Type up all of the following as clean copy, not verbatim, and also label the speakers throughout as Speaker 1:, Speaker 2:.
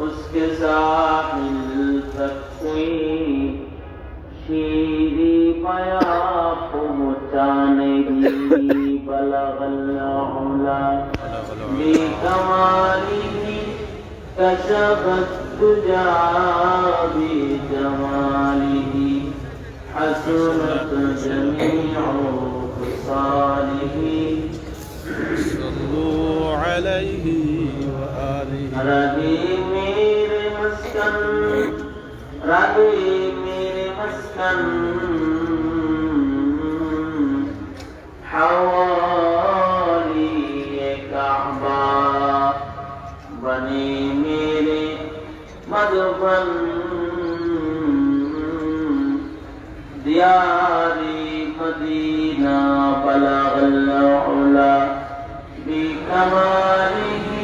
Speaker 1: اس کے ساحل تک کوئی شیری پیا پہنچا نہیں بلغ العلا بکمالہ کشف الدجى بجمالہ حسنت جميع خصاله
Speaker 2: صلوا عليه وآله
Speaker 1: رہے میرے مسکن حوالی کعبہ بنے میرے مدفن دیاری مدینہ بلغ العلا بکمالہ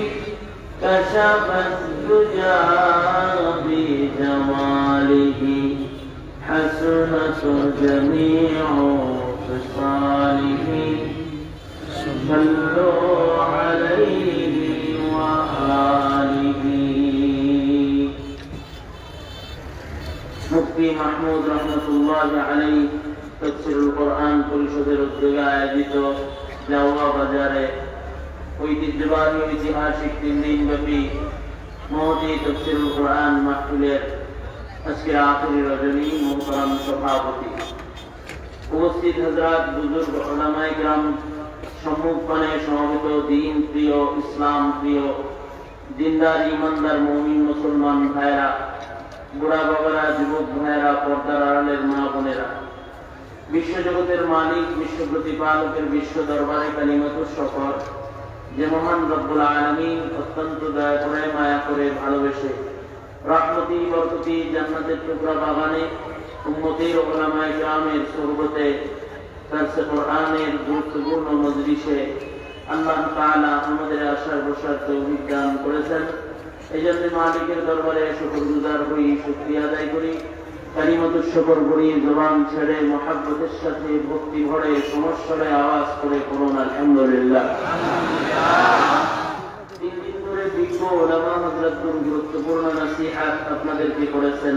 Speaker 1: کشف الدجى بجمالہ حسنت جميع خصاله صلوا عليه وآله মুফতি মাহমুদ রহমতুল্লাহ আলাইহি তাফসীরুল কোরআন পরিষদের উদ্যোগে আয়োজিত জাওয়া বাজারে ঐতিহ্যবাহী ঐতিহাসিক 3 দিনব্যাপী মহতী তাফসীরুল কোরআন মাহফিলের আজকের আখেরি রজনী মুহতারাম সভাপতি উপস্থিত হযরত বুজুর্গ উলামায়ে কিরাম সম্মুখপানে সমবেত দ্বীন প্রিয় ইসলাম প্রিয় দিনদার ইমানদার মুমিন মুসলমান ভাইরা বুড়া বাবারা যুবক ভাইরা পর্দার আড়ালের মা বোনেরা বিশ্বজগতের মালিক বিশ্ব প্রতিপালকের বিশ্ব দরবারে কালিমাতুর শকর যে মহান রব্বুল আলামিন অত্যন্ত দয়া করে মায়া করে ভালোবেসে রহমতি বরকতি জান্নাতের টুকরা বাগানে উম্মতের উলামায়ে কিরামের সুহবতে দরসে কোরআনের গুরুত্বপূর্ণ মজলিসে আল্লাহ তাআলা আমাদের আসার বসার তৌফিক দান করেছেন। এই জন্য মালিকের দরবারে শুকরগুজার হই, শুকরিয়া আদায় করি, কালিমাতুর শুকর করি, জবান ছেড়ে মহব্বতের সাথে ভক্তি ভরে সমস্বরে আওয়াজ করে করুন আলহামদুলিল্লাহ। তিন দিন ধরে বিজ্ঞ উলামা হযরতগণ গুরুত্বপূর্ণ নসিহত আপনাদেরকে করেছেন।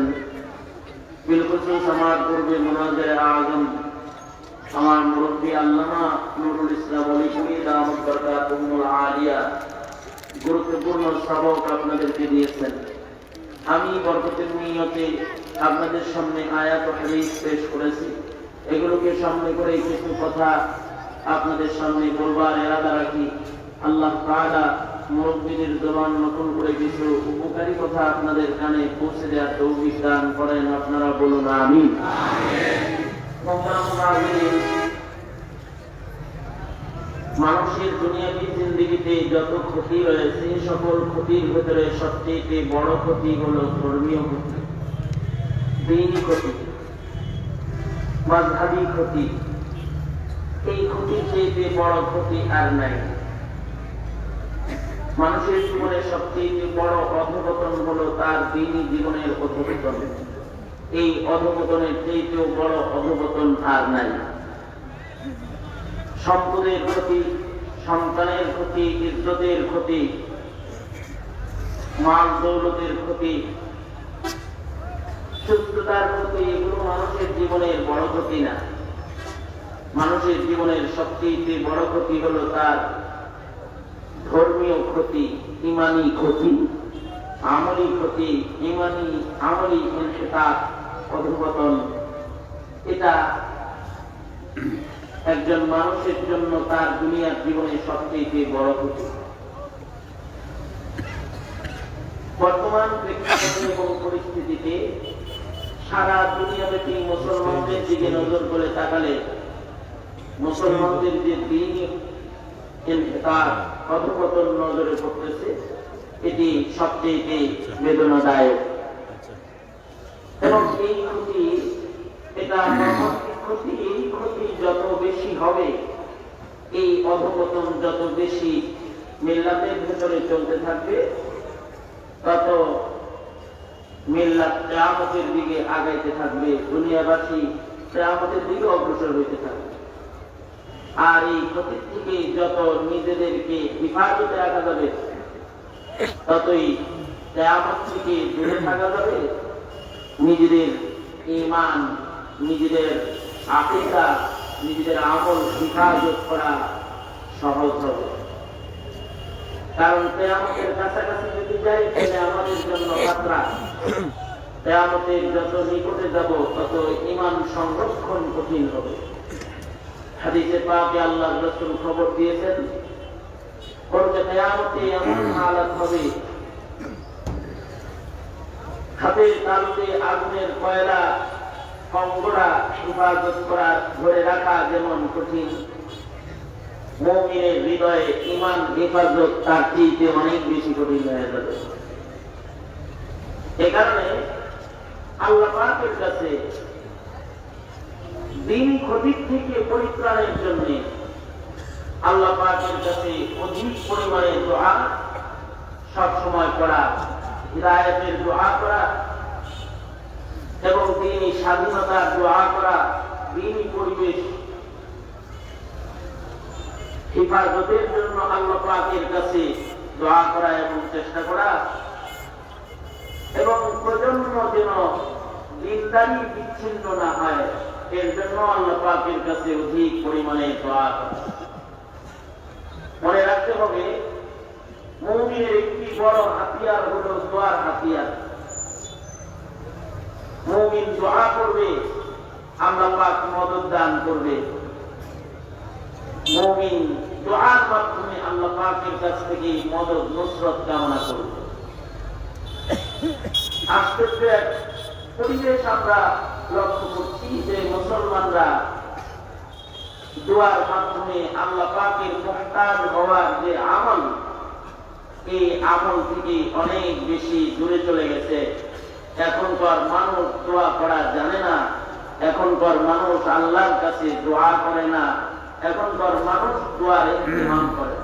Speaker 1: বিলখুসুস আমার পূর্বে মুনাজ্জের আযম আমার মুরব্বী আল্লামা নুরুল ইসলাম ওলিপুরি দামাত বরকাতুহুল আলিয়া গুরুত্বপূর্ণ সবক আপনাদেরকে দিয়েছেন। আমি বরকতের নিয়তে আপনাদের সামনে আয়াত ও হাদিস পেশ করেছি। এগুলোকে সামনে করে কিছু কথা আপনাদের সামনে বলবার ইরাদা রাখি। আল্লাহ তাআলা মুরব্বীদের জবান নতুন করে কিছু উপকারী কথা আপনাদের কানে পৌঁছে দেওয়ার তৌফিক দান করেন। আপনারা বলুন আমিন। মানুষের দুনিয়াবী জিন্দেগিতে যত ক্ষতি রয়েছে সকল ক্ষতির ভেতরে সবচেয়ে বড় ক্ষতি হলো ধর্মীয় ক্ষতি, দ্বীনি ক্ষতি, মাযহাবী ক্ষতি। এই ক্ষতির চেয়ে বড় ক্ষতি আর নাই। মানুষের জীবনে সবচেয়ে বড় অধঃপতন হলো তার দ্বীনি জীবনের অধঃপতন। এই অধঃপতনের চেয়েও বড় অধঃপতন আর নাই। সম্পদের ক্ষতি, সন্তানের ক্ষতি, ইজ্জতের ক্ষতি, মাল দৌলতের ক্ষতি, সুস্থতার ক্ষতি, এগুলো মানুষের জীবনের বড় ক্ষতি না। মানুষের জীবনের সবচেয়ে বড় ক্ষতি হলো তার ধর্মীয় ক্ষতি, ঈমানী ক্ষতি, আমলী ক্ষতি, ঈমানী আমলী ইনকিতাব, অধঃপতন। এটা একজন মানুষের জন্য তার দুনিয়ার জীবনে সবচেয়ে বড় ক্ষতি। বর্তমান প্রেক্ষাপটে এবং পরিস্থিতিতে সারা দুনিয়াব্যাপী মুসলমানদের দিকে নজর করে তাকালে মুসলমানদের যে দ্বীনি ইনকিতাব, অধঃপতন নজরে পড়তেছে, এটি সবচেয়ে বেদনাদায়ক। এবং এই ক্ষতি, এটা ক্ষতি, এই ক্ষতি যত বেশি হবে, এই অধঃপতন যত বেশি মিল্লাতের ভেতরে চলতে থাকবে, তত মিল্লাত কিয়ামতের দিকে আগাইতে থাকবে, দুনিয়াবাসী কিয়ামতের দিকে অগ্রসর হইতে থাকবে। আর এই ক্ষতির থেকে যত নিজেদেরকে হেফাজতে রাখা যাবে, ততই কিয়ামত থেকে দূরে থাকা যাবে, নিজেদের ঈমান, নিজেদের আকীদা, নিজেদের আমল হিফাজত করা সহজ হবে। কারণ কিয়ামতের কাছাকাছি যদি যাই তাহলে আমাদের জন্য যাত্রা, কিয়ামতের যত নিকটে যাব তত ঈমান সংরক্ষণ কঠিন হবে। হাদিসে পাকে আল্লাহর রাসূল খবর দিয়েছেন, পরবে কিয়ামতে এমন হালাত হবে, হাতের তালুতে আগুনের কয়লা কঙ্গরা হিফাজত করা, ধরে রাখা যেমন কঠিন, মুমিনের হৃদয়ে ঈমান হেফাজত তার চেয়ে অনেক বেশি কঠিন হয়ে যাবে। এ কারণে আল্লাহ পাকের কাছে দিন ক্ষতি থেকে পরিত্রাণের জন্য আল্লাহ পাকের কাছে অধিক পরিমাণে দোয়া সবসময় করা, হিদায়াতের দোয়া করা এবং দিনী স্বাধীনতার দোয়া করা, দিনী পরিবেশ হিফাজতের জন্য আল্লাহ পাকের কাছে দোয়া করা এবং চেষ্টা করা, এবং প্রজন্ম যেন দিনদারি বিচ্ছিন্ন না হয় এর জন্য আল্লাহ পাকের কাছে অধিক পরিমাণে দোয়া করা। মনে রাখতে হবে, মুমিনের একটি বড় হাতিয়ার হলো দোয়ার হাতিয়ার। মুমিন দোয়া করবে, আল্লাহ পাক মদদ দান করবে। মুমিন দোয়ার মাধ্যমে আল্লাহ পাকের কাছ থেকে মদদ নুসরত কামনা করবে। আজকের পরিবেশ আমরা লক্ষ্য করছি যে মুসলমানরা দোয়ার মাধ্যমে আল্লাহ পাকের মুহতাজ হওয়ার যে আমল, এই আমল থেকে অনেক বেশি দূরে চলে গেছে। এখনকার মানুষ দোয়া করা জানে না, এখনকার মানুষ আল্লাহর কাছে দোয়া করে না, এখনকার মানুষ দোয়ার ইহতিমাম করে।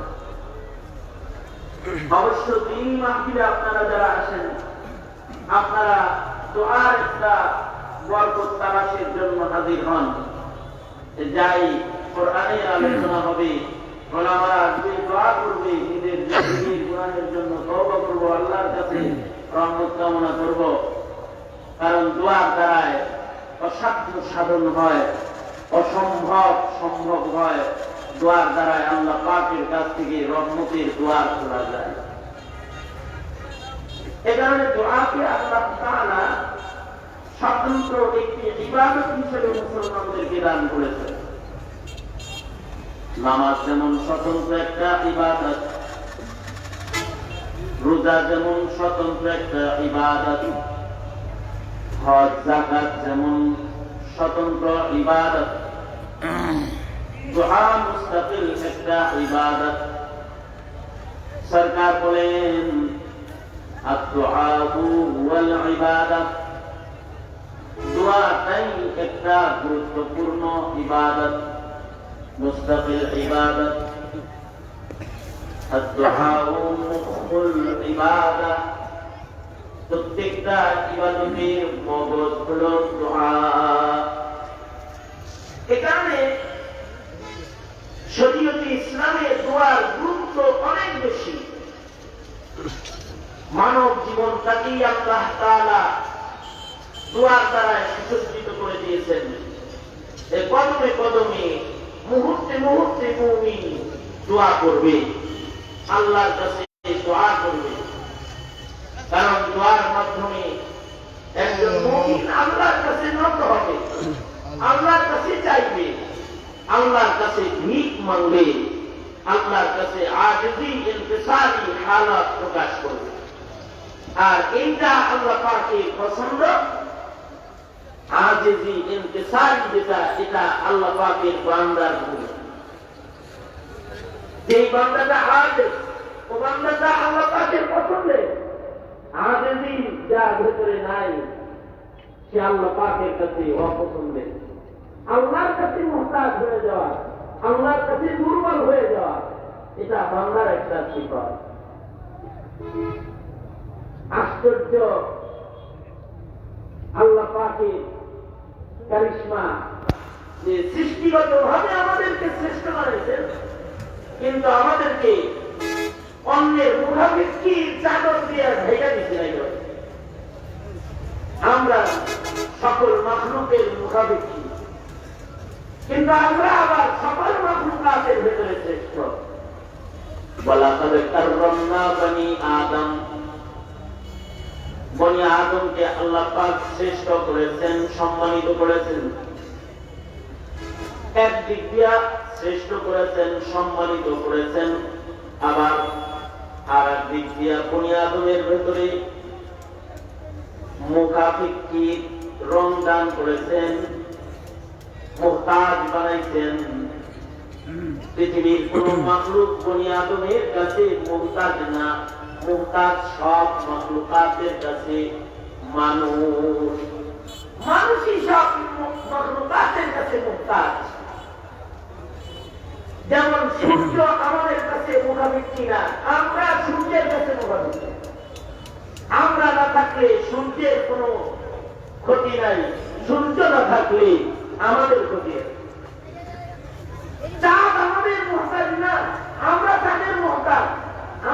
Speaker 1: অবশ্য দ্বীনি মাহফিলে আপনারা যারা আসেন, আপনারা দোয়ার একটা বরকত তালাশের জন্য হাজির হন। যাই কোরআনের আলোচনা হবে, ওলামারা আসবে, দোয়া করবে, নিজের জিন্দেগীর গুনাহের জন্য তওবা করব, আল্লাহর কাছে রহমত কামনা করব। কারণ দোয়ার দ্বারায় অসাধ্য সাধন হয়, অসম্ভব সম্ভব হয়। দোয়ার দ্বারায় আল্লাহ পাকের কাছ থেকে রহমতের দুয়ার খোলা যায়। এ কারণে দোয়াকে আল্লাহ তাআলা স্বতন্ত্র একটি ইবাদত হিসেবে মুসলমানদেরকে দান করেছেন। নামাজ যেমন স্বতন্ত্র একটা ইবাদত, রোজা যেমন স্বতন্ত্র একটা ইবাদত, হজ যাকাত যেমন স্বতন্ত্র ইবাদত, দোয়া মুস্তাকিল একটা ইবাদত। সরকার বলেন আদ-দুআউ ওয়াল ইবাদত, দোয়াটাই একটা গুরুত্বপূর্ণ ইবাদত, মুস্তাকিল ইবাদত। আদ-দুআউ মুখুল ইবাদত, প্রত্যেকটা ইবাদতের মগজ হলো দোয়া। এ কারণে শরীয়তে ইসলামে দোয়ার গুরুত্ব অনেক বেশি। মানব জীবনটাকেই আল্লাহ তাআলা দোয়ার দ্বারা সুসজ্জিত করে দিয়েছেন। কদমে কদমে, মুহূর্তে মুহূর্তে মুমিন দোয়া করবে, আল্লাহর কাছে দোয়া করবে। কারণ দোয়ার মাধ্যমে একজন মুমিন আল্লাহর কাছে নত হবে, আল্লাহর কাছে চাইবে, আল্লাহর কাছে ভিক মাংবে, আল্লাহর কাছে আজিজি ইনকিসারি হালাত প্রকাশ করবে। আর এইটা আল্লাহ পাকের পছন্দ। আজিজি ইনকিসারি যেটা, এটা আল্লাহ পাকের বান্দার গুণ। যেই বান্দাটা আজিজ, ও বান্দাটা আল্লাহ পাকের পছন্দের। আজিজি যার ভেতরে নাই, সে আল্লাহ পাকের কাছে অপছন্দের। আল্লাহর কাছে মুহতাজ হয়ে যাওয়া, আল্লাহর কাছে দুর্বল হয়ে যাওয়া, এটা বান্দার একটা সিফাত। আশ্চর্য আল্লাহ পাকের কারিশমা, যে সৃষ্টিগত ভাবে আমাদেরকে শ্রেষ্ঠ বানিয়েছেন, কিন্তু আমাদেরকে অন্যের মুখাপেক্ষী চাদর দিয়ে ঢেকে দিতে
Speaker 3: আমরা সকল মাখলুকের মুখাপেক্ষী, কিন্তু আমরা আবার সকল মাখলুকাতের ভেতরে শ্রেষ্ঠ।
Speaker 1: ওয়ালাকাদ কাররামনা বনি আদম, বনি আদমকে আল্লাহ পাক শ্রেষ্ঠ করেছেন, সম্মানিত করেছেন। একদিক দিয়া শ্রেষ্ঠ করেছেন, সম্মানিত করেছেন, আবার আর এক দিক দিয়া বনি আদমের ভেতরে মুখাপেক্ষী রং দান করেছেন, মুহতাজ বানাইছেন। পৃথিবীর কোন মাখলুক বনি আদমের কাছে মুহতাজ না, মুহতাজ সব মাখলুকাতের কাছে মানুষ।
Speaker 3: মানুষই সব মাখলুকাতের কাছে মুহতাজ। যেমন সূর্য আমাদের কাছে মুখাপেক্ষী না, আমরা সূর্যের কাছে মুখাপেক্ষী। আমরা না থাকলে সূর্যের কোনো ক্ষতি নাই, সূর্য না থাকলে আমাদের ক্ষতি আছে। চাঁদ আমাদের মুহতাজ না, আমরা চাঁদের মুহতাজ।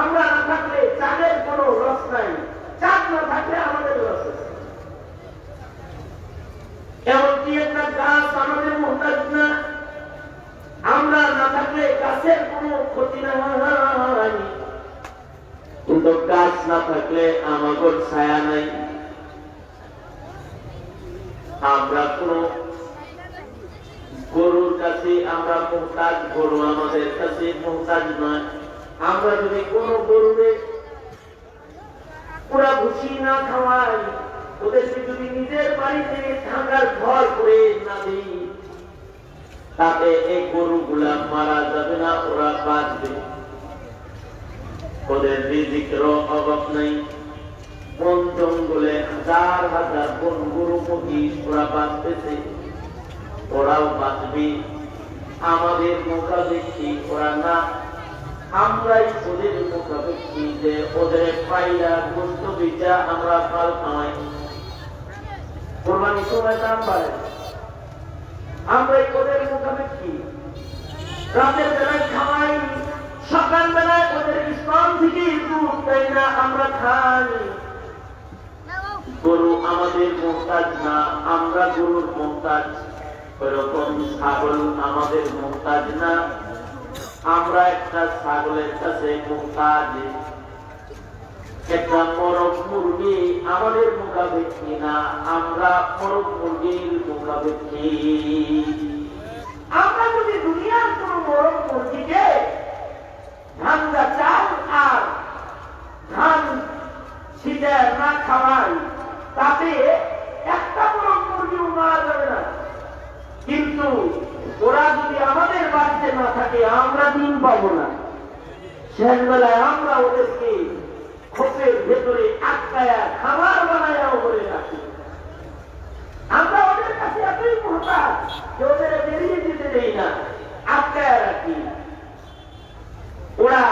Speaker 3: আমরা না থাকলে চাঁদের কোনো রস নাই, চাঁদ না থাকলে আমাদের রস আছে। এমনকি একটা গাছ আমাদের মুহতাজ না, আমরা না থাকলে গাছের কোনো ক্ষতি নাই।
Speaker 1: কিন্তু গাছ না থাকলে আমাদের ছায়া নাই। আমরা কোন গরুর কাছে আমরা মুহতাজ, গরু আমাদের কাছে মুহতাজ নয়।
Speaker 3: আমরা যদি কোন গরুরে পুরা ভুসি না খাওয়াই, ওদেরকে যদি নিজের বাড়িতে থাকার ঘর করে না দিই,
Speaker 1: তাতে এই গরুগুলা মারা যাবে না, ওরা বাঁচবে। ওদের রিজিকেরও অভাব নেই। বন জঙ্গলে হাজার হাজার বন গরু মহিষ ওরা বাঁচতেছে, ওরাও বাঁচবে। আমাদের মুখাপেক্ষী ওরা না, আমরাই ওদের মুখাপেক্ষী, যে ওদের পাইলা গোস্ত বিচা আমরা ফাল খাওয়াই।
Speaker 3: কোরবানির সময় দাম বাড়ে, আমরাই ওদের মুখাপেক্ষী। রাতের বেলায় খাওয়াই, সকাল বেলায় ওদের ইসলাম থেকে দুধ দেয় না, আমরা খাই।
Speaker 1: গরু আমাদের মুহতাজ না, আমরা গরুর মুহতাজ। ওরকম ছাগল আমাদের মুহতাজ না, আমরা একটা ছাগলের কাছে মুহতাজ। একটা মরক মুরগি আমাদের মুখাপেক্ষী না, আমরা মরক মুরগির মুখাপেক্ষী।
Speaker 3: আমরা যদি দুনিয়ার কোন মরক মুরগিকে ভাঙ্গা চাল আর ধান ছিটে না খাওয়াই, তাতে একটা মরক মুরগিও মারা যাবে না। কিন্তু ওরা যদি আমাদের বাড়িতে না থাকে, আমরা দিন পাবো না। শেষ বেলায় আমরা ওদেরকে খোপের ভেতরে আটকায়া খাবার বানায়া করে রাখি। আমরা ওদের কাছে এতই মুহতাজ যে ওদের বেরিয়ে যেতে দেই না, আটকায়া রাখি। ওরা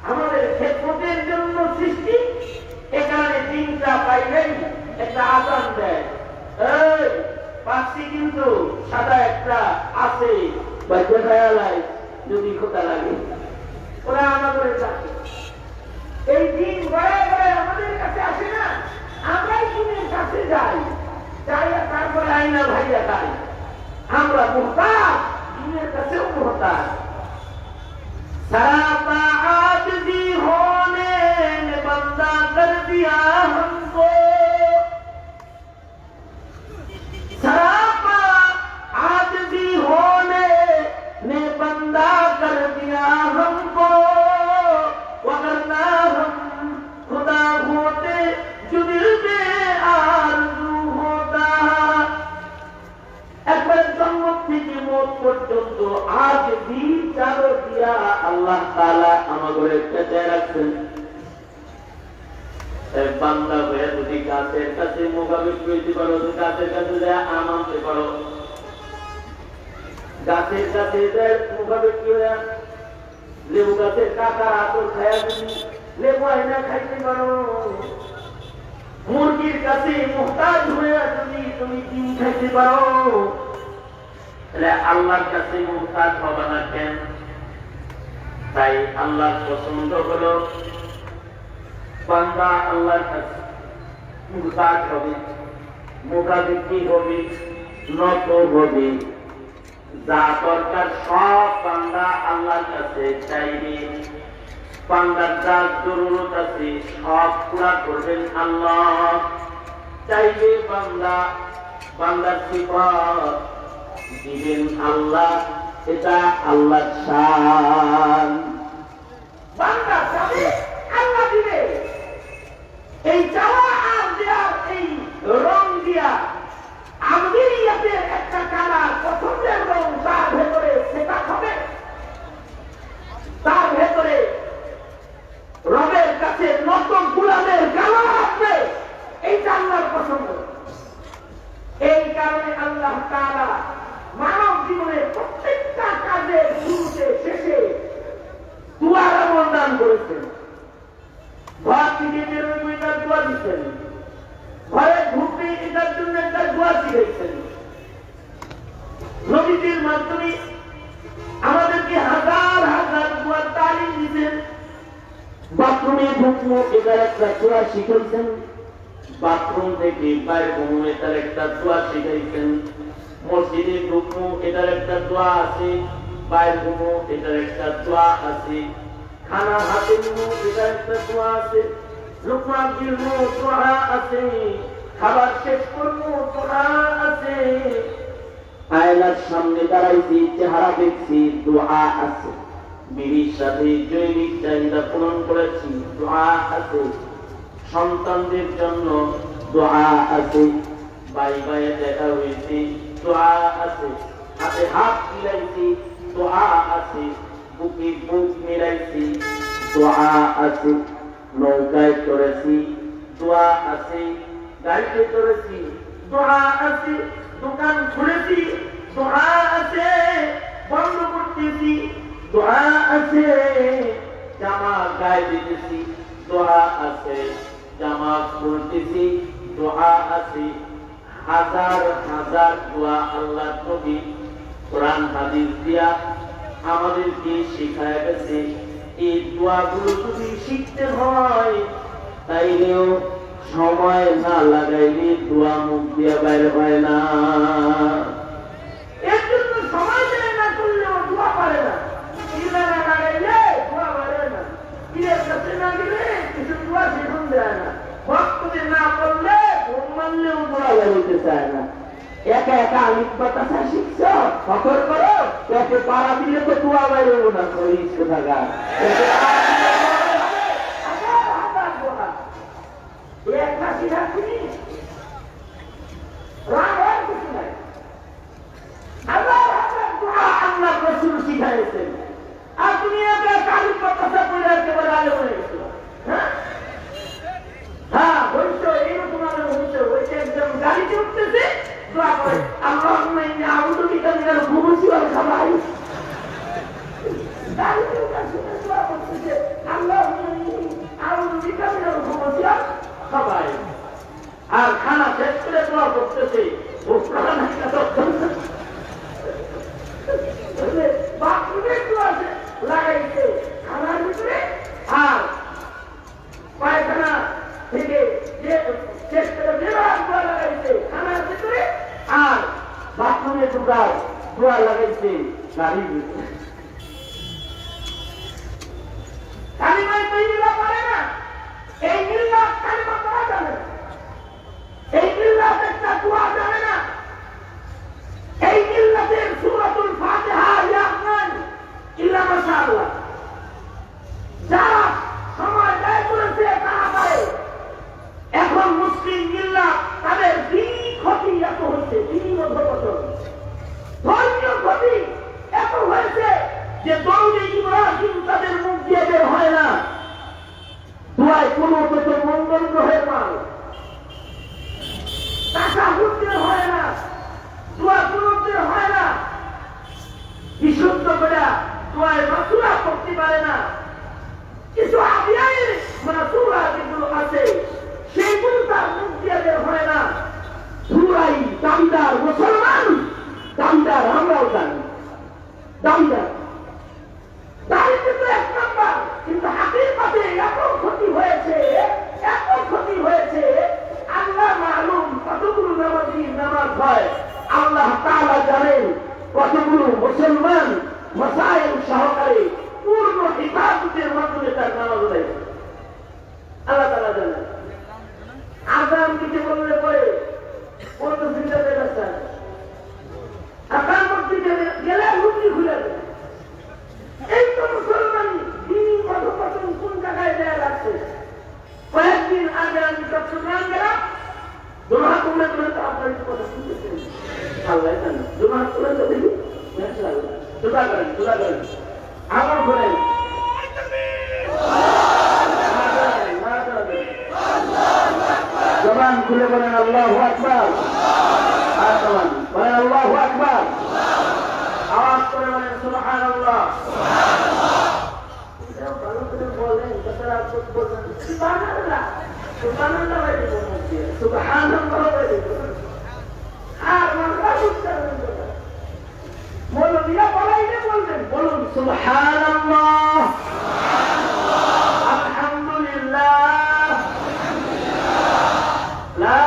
Speaker 3: আমাদের খেদমতের জন্য সৃষ্টি। এখানে তিনটা পাইলেই একটা আজান দেয়, এই পাচ্ছি কিন্তু সাদা একটা আছে বা দেখায় যদি খোদা লাগে, ওরা আমাদের ডাকে। এই দিন গড়ায় গড়ায় আমাদের কাছে আসে না, আমরাই দিনের কাছে যাই, যাইয়া তারপরে আইনা ভাইয়া যাই। আমরা মুহতাজ, দিনের কাছেও মুহতাজ। सरापा आजिज़ी होने ने बंदा कर दिया हमको, सरापा आजिज़ी होने ने बंदा कर दिया हमको, वरना हम खुदा होते जो दिल में आरज़ू होता। একবার জন্ম থেকে মত পর্যন্ত আজ দিন চালু দিয়া আল্লাহ তাআলা আমাদের পেঁচায় রাখছেন। বান্দা হয়ে যদি গাছের কাছে মুখাপেক্ষী হইতে পারো, গাছের কাছে যায় আম আনতে পারো, গাছের কাছে মুখাপেক্ষী হয়ে লেবু গাছের কাকার আতর খায়া যদি লেবু আইনা খাইতে পারো, মুরগির কাছে মুহতাজ হয়ে যদি তুমি ডিম খাইতে পারো, তাহলে আল্লাহর কাছে মুহতাজ হবে না কেন? তাই আল্লাহর পছন্দ হলো বান্দা আল্লাহর কাছে মুহতাজ হবে। মুখাবিকি হবি, নত হবি, যা দরকার সব বান্দা আল্লাহর কাছে চাইবে। বান্দার যা জরুরত আছে সব পুরা করবেন আল্লাহ। চাইবে বান্দা, বান্দার সিফাত দিবেন আল্লাহ, এটা আল্লাহর শান। বান্দা চাবে আল্লাহ দিবে। এই চাওয়া আর দেওয়ার এই রং দিয়া আমদিয়াতের একটা কালার পছন্দের রং তার ভেতরে সেটা হবে, তার ভেতরে রবের কাছে নতুন গুলামের কালার আসবে, এইটা আল্লাহর পছন্দ। এই কারণে আল্লাহ তাআলা মানব জীবনের প্রত্যেকটা কাজের শুরুতে শেষে দুআর আমল দান করেছেন। ঘর থেকে বেরোবে এটার দোয়া দিচ্ছেন, ঘরে ঢুকতে এটার জন্য একটা দোয়া শিখাইছেন। নবীদের মাধ্যমে আমাদেরকে হাজার হাজার দোয়ার তালিম দিচ্ছেন। বাথরুমে ঢুকবো এটার একটা দোয়া শিখাইছেন, বাথরুম থেকে বাইরে ঘুমো এটার একটা দোয়া শিখাইছেন। মসজিদে ঢুকবো এটার একটা দোয়া আছে, বাইরে ঘুমো এটার একটা দোয়া আছে। খানা হাতে নিবো এটার একটা দোয়া আছে, লুকমা গিলবো দোয়া আছে, খাবার শেষ করবো দোয়া আছে, আয়নার সামনে দাঁড়াইছি চেহারা দেখছি দোয়া আছে, বিবির সাথে জৈবিক চাহিদা পূরণ করেছি দোয়া আছে, সন্তানদের জন্য দোয়া আছে, ভাই ভাইয়ে দেখা হয়েছে দোয়া আছে, হাতে হাত মিলাইছি দোয়া আছে, বুকে বুক মিলাইছি দোয়া আছে, নৌকায় চড়েছি দোয়া আছে, গাড়িতে চড়েছি দোয়া আছে, দোকান খুলেছি দোয়া আছে, বন্ধ করতেছি দোয়া আছে, জামা গায়ে দিতেছি দোয়া আছে, জামা খুলতেছি দোয়া আছে। হাজার হাজার দোয়া আল্লাহ নবী কোরআন হাদিস দিয়া আমাদেরকে শিখায় গেছে। এই দোয়াগুলো যদি শিখতে হয় তাইলেও সময় না লাগাইলে দোয়া মুখ দিয়া বাইরে হয় না। এর জন্য সময় দেয় না করলেও দোয়া পারে না, ইলা না লাগাইলে দোয়া পারে না, পীরের কাছে না গেলে কিছু দোয়া শিখুন দেয় না, ভক্তকে না করলে ঘুম মারলেও দোয়া লাগাইতে চায় না। একা একা আলিফ বাতাসা শিখছ ফখর করো, একে পাড়া দিলে তো দোয়া বাইরে না করি থাকা এক মাসি রাখুনি রাগ কিছু নাই। আল্লাহ আল্লাহ রাসূল শিখাইছেন, আর তুমি একা কালি কথা বলে একেবারে আলো হয়ে গেছো। হ্যাঁ বলছো এইরকম আলো হইছো, ওইটা একদম গাড়িতে উঠতেছে দোয়া করে আল্লাহুম্মা ইন্নী আউযু বিকা মিনাল খুবুসি ওয়াল খাবাইস। গাড়িতে উঠতেছে দোয়া করতেছে আল্লাহুম্মা ইন্নী আউযু বিকা মিনাল খুবুসি ওয়াল খাবাইস। আর খানা শেষ করে দোয়া করতেছে বাথরুমের দোয়া লাগাইছে খানার ভিতরে, আর পায়খানা থেকে শেষ করে বেরোয়ার দোয়া লাগাইছে খানার ভিতরে, আর বাথরুমে ঢোকার দোয়া লাগাইছে গাড়ির ভিতরে। কালিমায় তৈরিরা পারে না, এই মিল্লাত কালিমা করা যাবে না, এই মিল্লাত একটা দোয়া জানে না, এই মিল্লাতের সূরাতুল ফাতিহা ইয়াদ নাই ইল্লা মাশাআল্লাহ। যারা সময় ব্যয় করেছে তারা পারে। এখন মুসলিম মিল্লাত তাদের দিনই ক্ষতি এত হয়েছে, দিনই অধঃপতন, ধর্মীয় ক্ষতি এত হয়েছে যে দৌড়ে ইব্রাহিম তাদের মুখ দিয়ে বের হয় না, দোয়ায় কোনো প্রথম মঙ্গল গ্রহের মাল টাকা হুঁচতে হয় না, দোয়া করতে হয় না, বিশুদ্ধ করে দোয়ায় মাসুরা করতে পারে না। কিছু আবিয়াই মাসুরা যেগুলো আছে সেইগুলো তার মুখ দিয়ে বের হয় না। পুরাই দাবিদার মুসলমান, দাবিদার আমরাও জানি, দাবিদার দাবি কিন্তু এক নাম্বার, কিন্তু হাকিকতে এত ক্ষতি হয়েছে, এত ক্ষতি হয়েছে আল্লাহ মালুম কতগুলো নামাজ আল্লাহ জানে। জোড়া করে তো দেখি জোড়া করেন আমার করেন জবান খুলে বলেন আল্লাহু আকবার। আর জবান বলেন আল্লাহু আকবার। আওয়াজ করে বলেন সুবহানাল্লাহ। ভালো করে বলেন, কথাটা বলবেন সুবহানাল্লাহ। সুবহানাল্লাহ বলে বলুন, সুবহানাল্লাহ বলে বলুন। আর আমরা উচ্চারণ করবেন। মৌলভীরা বলাইলে বলবেন, বলুন সুবহানাল্লাহ, আলহামদুলিল্লাহ, লা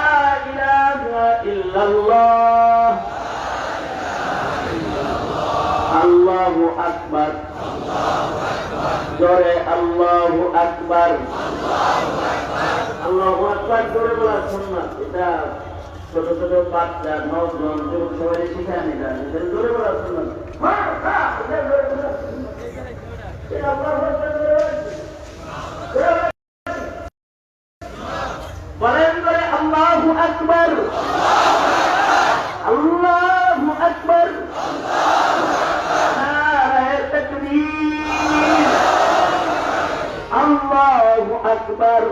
Speaker 3: ইলাহা ইল্লাল্লাহ, আল্লাহু আকবার। জোরে আল্লাহু আকবার। আল্লাহু আকবার করে বলা সুন্নাত। এটা ছোট ছোট বাচ্চা, নওজোয়ান, যুবক সবাই শিখায় নিয়ে যান, এটা জোরে বলা সুন্নাত। বলেন করে আল্লাহু আকবার, আল্লাহু আকবার, নারায়ে তাকবীর, আল্লাহু আকবার।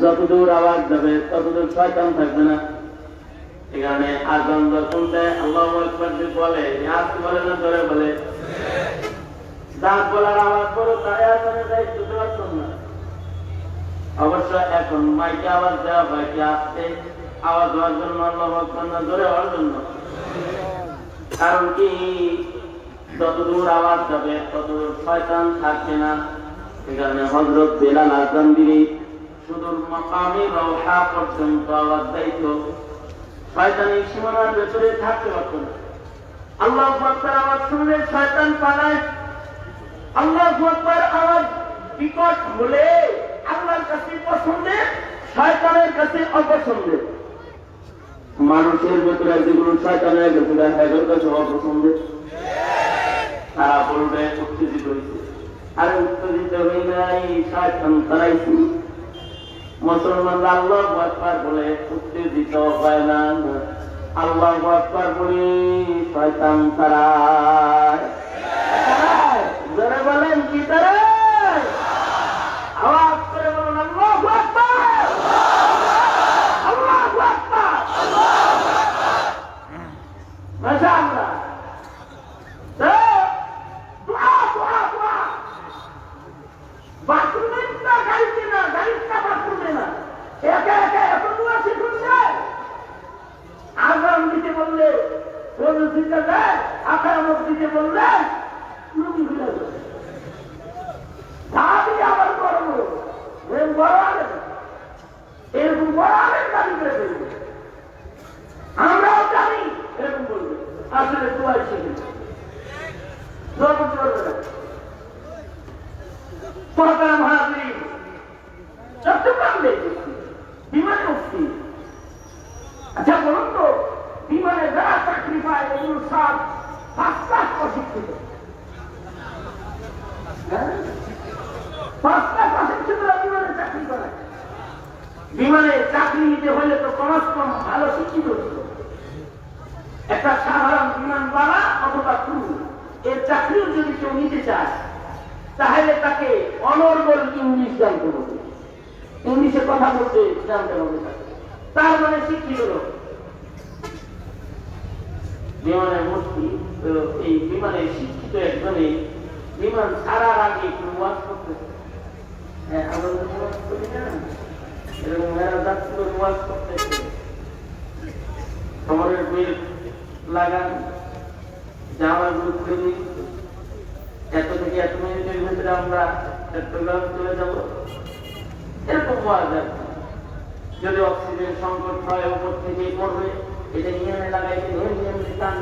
Speaker 3: যতদূর আওয়াজ যাবে ততদূর শয়তান থাকবে না। এখানে আযান যখন দেয় আল্লাহু আকবার যে বলে, আস্তে বলে না জোরে বলে? দাঁত বলার আওয়াজ বড়, তাই আজানের দায়িত্ব দেওয়ার জন্য। অবশ্য এখন মাইকে আওয়াজ দেওয়া হয় কি আস্তে আওয়াজ হওয়ার জন্য, আল্লাহু আকবার না জোরে হওয়ার জন্য? কারণ কি, যতদূর আওয়াজ যাবে ততদূর শয়তান থাকবে না। এখানে হযরত বেলাল আযান দিলে সুদূর মাকামে রওহা পর্যন্ত আওয়াজ দিত, শয়তানি সীমানার ভেতরে থাকতে পারত না। আল্লাহু আকবার আওয়াজ শুনলে শয়তান পালায়। আল্লাহু আকবার আওয়াজ বিকট হলে আল্লাহর কাছে পছন্দের, শয়তানের কাছে অপছন্দের। মানুষের ভেতরে যেগুলো শয়তানের কাছে এদের কাছে অপছন্দের, তারা বলবে উত্তেজিত হয়েছে। আরে উত্তেজিত হই নাই, শয়তান তারাইছি। মুসলমানরা আল্লাহু আকবার বলে উত্তেজিত হয় না, আল্লাহু আকবার বলে শয়তান তারায়। যারা বলেন কি তারায়? আওয়াজ করে বলুন আল্লাহু আকবার, আল্লাহু আকবার। মাশাআল্লাহ। বাথরুমে না, গাড়িতে না, গাড়িটা বাথরুমে না, একা একা এত দোয়া শিখুন যায়। আজান দিতে বললে রোজু দিতে যায়, আকামত দিতে বললে লুঙ্গি খুলে যায়। দাবি আবার করবো, বড় আলেন, এরকম বড় আলেন দাবি করে ফেলবে। আমরাও জানি এরকম বলবে, আসলে দোয়াই শিখে জগৎ করবে না। মহতারাম হাজিরিন, চট্টগ্রাম দেখেছি বিমানে উঠছি। আচ্ছা বলুন তো, বিমানে যারা চাকরি পায় এগুলো সব ফার্স্ট ক্লাস অশিক্ষিত। ফার্স্ট ক্লাস অশিক্ষিতরা বিমানে চাকরি করে। বিমানে চাকরি নিতে হলে তো কমাস কম ভালো শিক্ষিত ছিল। একটা সাধারণ বিমানবালা অথবা ক্রু এর চাকরিও যদি কেউ নিতে চায়, তাহলে তাকে অনর্গল ইংলিশ জানতে হবে, ইংলিশে কথা বলতে জানতে হবে, তার মানে শিক্ষিত লোক। বিমানে মুক্তি, এই বিমানে শিক্ষিত একজনে বিমান ছাড়ার আগে একটু ওয়াজ করতেছে। হ্যাঁ, আমরা ওয়াজ করি না, এরকম মেরা যাত্রী ওয়াজ করতেছে। আমাদের বেল্ট লাগান, জামার গ্রুপ করে এত থেকে এত মিনিটের ভিতরে আমরা চট্টগ্রাম চলে যাব, এরকম ওয়াজ আছে। যদি অক্সিজেন সংকট হয়, উপর থেকেই পড়বে, এটা নিয়ে লাগাইতে টান